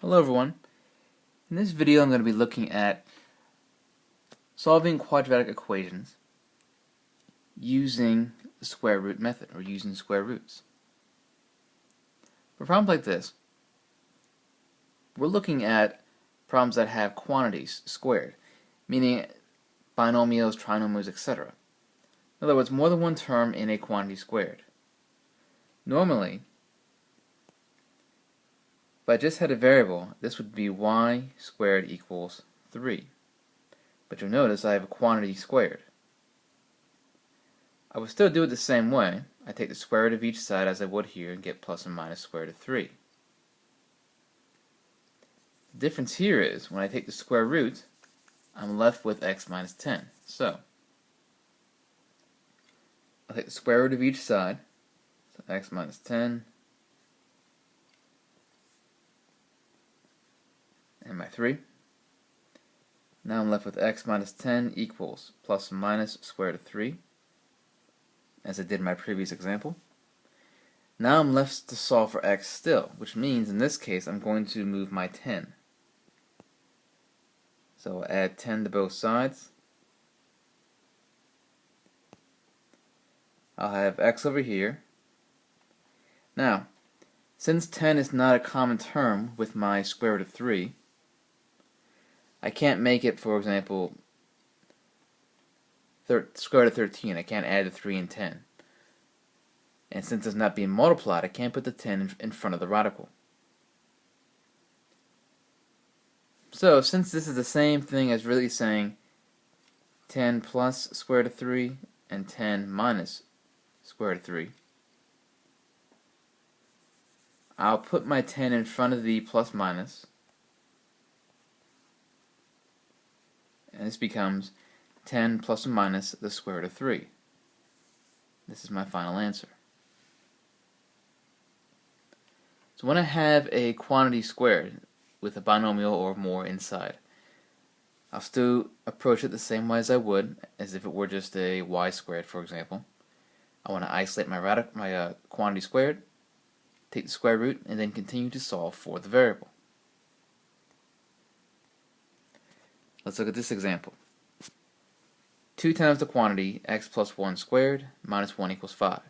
Hello everyone. In this video I'm going to be looking at solving quadratic equations using the square root method, or using square roots. For problems like this, we're looking at problems that have quantities squared, meaning binomials, trinomials, etc. In other words, more than one term in a quantity squared. Normally, if I just had a variable, this would be y squared equals 3. But you'll notice I have a quantity squared. I would still do it the same way. I take the square root of each side as I would here and get plus or minus square root of 3. The difference here is when I take the square root, I'm left with x minus 10. So I'll take the square root of each side, so x minus 10, and my 3. Now I'm left with x minus 10 equals plus or minus square root of 3, as I did in my previous example. Now I'm left to solve for x still, which means in this case I'm going to move my 10. So I'll add 10 to both sides. I'll have x over here. Now, since 10 is not a common term with my square root of 3, I can't make it, for example, square root of 13. I can't add the 3 and 10. And since it's not being multiplied, I can't put the 10 in front of the radical. So, since this is the same thing as really saying 10 plus square root of 3 and 10 minus square root of 3, I'll put my 10 in front of the plus minus, and this becomes 10 plus or minus the square root of 3. This is my final answer. So when I have a quantity squared with a binomial or more inside, I'll still approach it the same way as I would as if it were just a y squared, for example. I want to isolate my quantity squared, take the square root, and then continue to solve for the variable. Let's look at this example. 2 times the quantity x plus 1 squared minus 1 equals 5.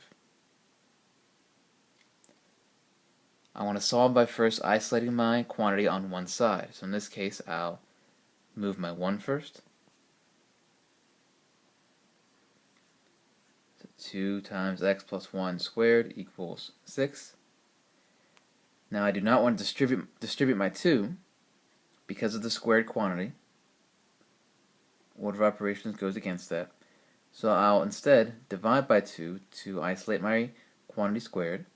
I want to solve by first isolating my quantity on one side. So in this case, I'll move my 1 first. So 2 times x plus 1 squared equals 6. Now I do not want to distribute my 2 because of the squared quantity. Order of operations goes against that. So I'll instead divide by 2 to isolate my quantity squared.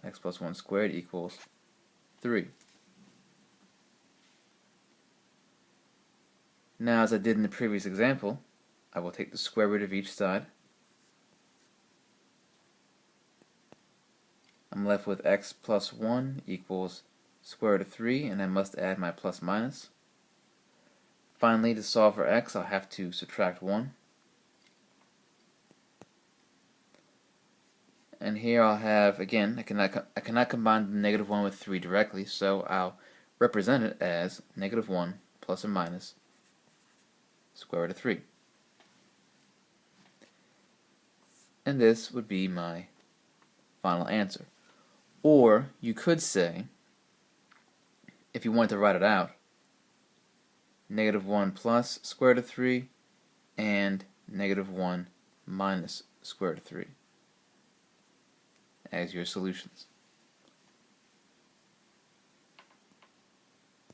X plus 1 squared equals 3. Now, as I did in the previous example, I will take the square root of each side. I'm left with x plus 1 equals square root of 3, and I must add my plus minus. Finally, to solve for x, I'll have to subtract 1. And here I'll have, again, I cannot combine the negative 1 with 3 directly, so I'll represent it as negative 1 plus or minus square root of 3. And this would be my final answer. Or you could say, if you wanted to write it out, negative 1 plus square root of 3 and negative 1 minus square root of 3 as your solutions.